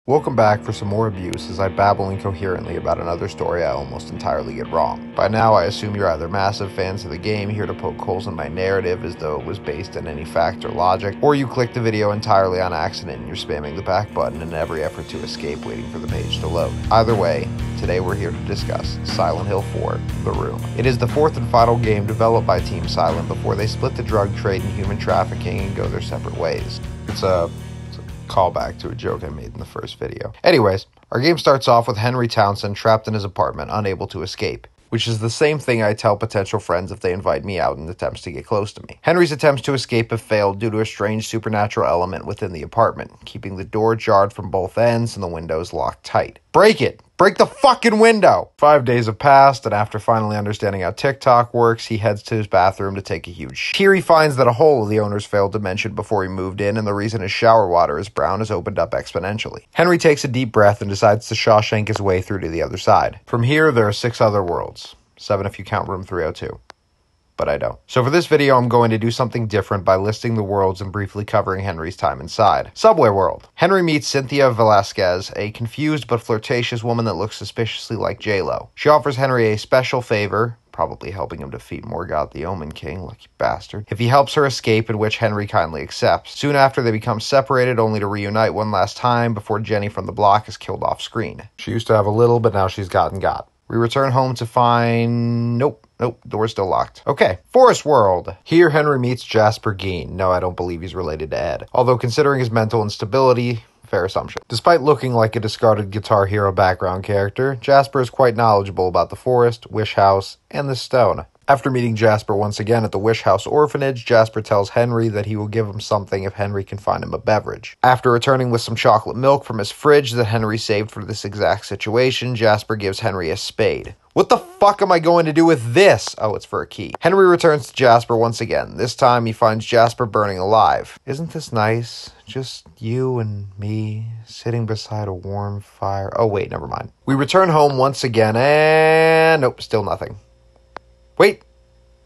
Welcome back for some more abuse as I babble incoherently about another story I almost entirely get wrong. By now I assume you're either massive fans of the game here to poke holes in my narrative as though it was based in any fact or logic, or you clicked the video entirely on accident and you're spamming the back button in every effort to escape waiting for the page to load. Either way, today we're here to discuss Silent Hill 4, The Room. It is the fourth and final game developed by Team Silent before they split the drug trade and human trafficking and go their separate ways. It's a callback to a joke I made in the first video. Anyways, our game starts off with Henry Townsend trapped in his apartment, unable to escape, which is the same thing I tell potential friends if they invite me out in attempts to get close to me. Henry's attempts to escape have failed due to a strange supernatural element within the apartment, keeping the door jarred from both ends and the windows locked tight. Break it! Break the fucking window! 5 days have passed, and after finally understanding how TikTok works, he heads to his bathroom to take a huge shit. Here he finds that a hole the owners failed to mention before he moved in, and the reason his shower water is brown has opened up exponentially. Henry takes a deep breath and decides to Shawshank his way through to the other side. From here, there are 6 other worlds. 7 if you count room 302. But I don't. So for this video, I'm going to do something different by listing the worlds and briefly covering Henry's time inside. Subway World. Henry meets Cynthia Velasquez, a confused but flirtatious woman that looks suspiciously like J-Lo. She offers Henry a special favor, probably helping him defeat Morgoth the Omen King, lucky bastard, if he helps her escape, in which Henry kindly accepts. Soon after, they become separated, only to reunite one last time before Jenny from the block is killed off screen. She used to have a little, but now she's gotten got. We return home to find... Nope, door's still locked. Okay, Forest World. Here, Henry meets Jasper Geen. No, I don't believe he's related to Ed. Although, considering his mental instability, fair assumption. Despite looking like a discarded Guitar Hero background character, Jasper is quite knowledgeable about the forest, Wish House, and the stone. After meeting Jasper once again at the Wish House orphanage, Jasper tells Henry that he will give him something if Henry can find him a beverage. After returning with some chocolate milk from his fridge that Henry saved for this exact situation, Jasper gives Henry a spade. What the fuck am I going to do with this? Oh, it's for a key. Henry returns to Jasper once again. This time he finds Jasper burning alive. Isn't this nice? Just you and me sitting beside a warm fire. Oh wait, never mind. We return home once again and nope, still nothing. Wait.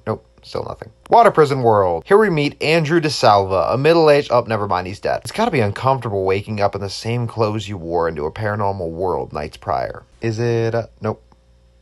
Nope, still nothing. Water Prison World. Here we meet Andrew DeSalva, a middle-aged... Oh, never mind, he's dead. It's gotta be uncomfortable waking up in the same clothes you wore into a paranormal world nights prior. Is it... Nope.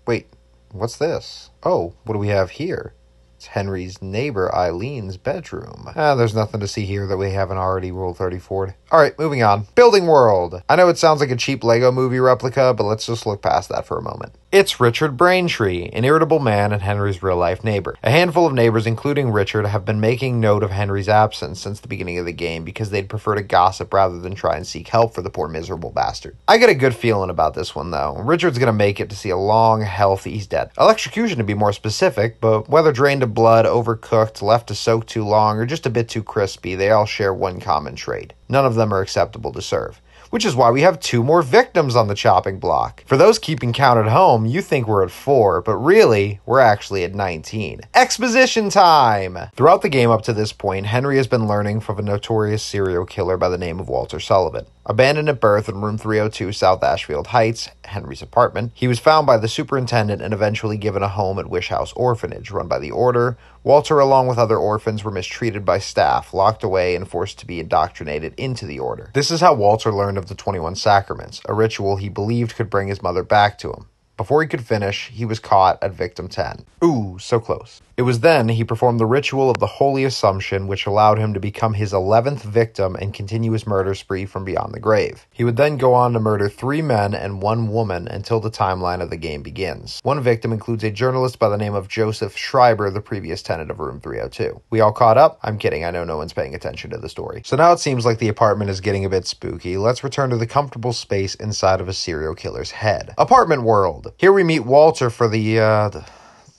Wait, what's this? Oh, what do we have here? It's Henry's neighbor Eileen's bedroom. There's nothing to see here that we haven't already Rule 34'd. Alright, moving on. Building World. I know it sounds like a cheap Lego movie replica, but let's just look past that for a moment. It's Richard Braintree, an irritable man and Henry's real-life neighbor. A handful of neighbors, including Richard, have been making note of Henry's absence since the beginning of the game because they'd prefer to gossip rather than try and seek help for the poor miserable bastard. I get a good feeling about this one, though. Richard's gonna make it to see a long, healthy... He's dead. Electrocution to be more specific, but whether drained of blood, overcooked, left to soak too long, or just a bit too crispy, they all share one common trait. None of them are acceptable to serve. Which is why we have 2 more victims on the chopping block. For those keeping count at home, you think we're at 4, but really, we're actually at 19. Exposition time! Throughout the game up to this point, Henry has been learning from a notorious serial killer by the name of Walter Sullivan. Abandoned at birth in room 302 South Ashfield Heights, Henry's apartment, he was found by the superintendent and eventually given a home at Wish House Orphanage, run by the Order. Walter, along with other orphans, were mistreated by staff, locked away, and forced to be indoctrinated into the Order. This is how Walter learned of the 21 Sacraments, a ritual he believed could bring his mother back to him. Before he could finish, he was caught at victim 10. Ooh, so close. It was then he performed the ritual of the Holy Assumption, which allowed him to become his 11th victim and continue his murder spree from beyond the grave. He would then go on to murder 3 men and 1 woman until the timeline of the game begins. One victim includes a journalist by the name of Joseph Schreiber, the previous tenant of room 302. We all caught up? I'm kidding, I know no one's paying attention to the story. So now it seems like the apartment is getting a bit spooky. Let's return to the comfortable space inside of a serial killer's head. Apartment World. Here we meet Walter for the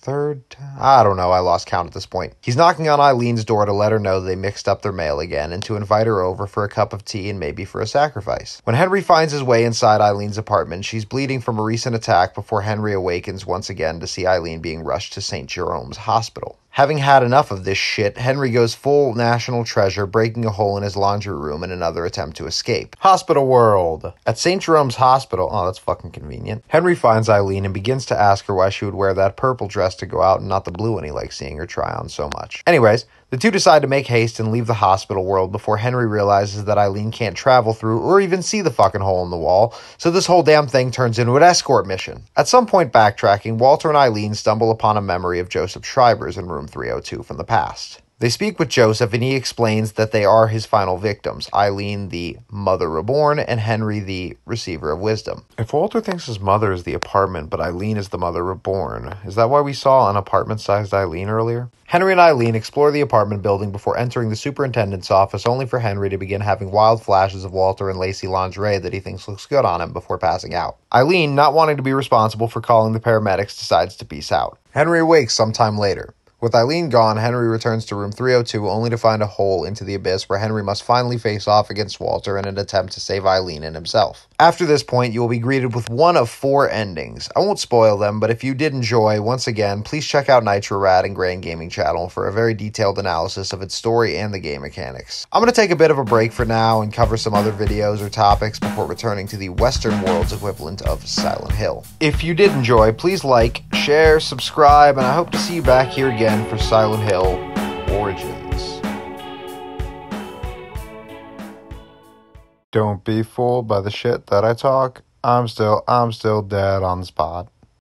third time? I don't know, I lost count at this point. He's knocking on Eileen's door to let her know they mixed up their mail again and to invite her over for a cup of tea and maybe for a sacrifice. When Henry finds his way inside Eileen's apartment, she's bleeding from a recent attack before Henry awakens once again to see Eileen being rushed to St. Jerome's Hospital. Having had enough of this shit, Henry goes full National Treasure, breaking a hole in his laundry room in another attempt to escape. Hospital World. At St. Jerome's Hospital, oh, that's fucking convenient, Henry finds Eileen and begins to ask her why she would wear that purple dress to go out and not the blue one he likes seeing her try on so much. Anyways, The two decide to make haste and leave the hospital world before Henry realizes that Eileen can't travel through or even see the fucking hole in the wall, so this whole damn thing turns into an escort mission. At some point backtracking, Walter and Eileen stumble upon a memory of Joseph Schreiber's in room 302 from the past. They speak with Joseph and he explains that they are his final victims, Eileen the Mother Reborn and Henry the Receiver of Wisdom. If Walter thinks his mother is the apartment but Eileen is the Mother Reborn, is that why we saw an apartment-sized Eileen earlier? Henry and Eileen explore the apartment building before entering the superintendent's office, only for Henry to begin having wild flashes of Walter in lacy lingerie that he thinks looks good on him before passing out. Eileen, not wanting to be responsible for calling the paramedics, decides to peace out. Henry awakes sometime later. With Eileen gone, Henry returns to room 302 only to find a hole into the abyss where Henry must finally face off against Walter in an attempt to save Eileen and himself. After this point, you will be greeted with one of 4 endings. I won't spoil them, but if you did enjoy, once again, please check out Nitro Rad and Grand Gaming Channel for a very detailed analysis of its story and the game mechanics. I'm going to take a bit of a break for now and cover some other videos or topics before returning to the Western world's equivalent of Silent Hill. If you did enjoy, please like, share, subscribe, and I hope to see you back here again for Silent Hill Origins. Don't be fooled by the shit that I talk. I'm still dead on the spot.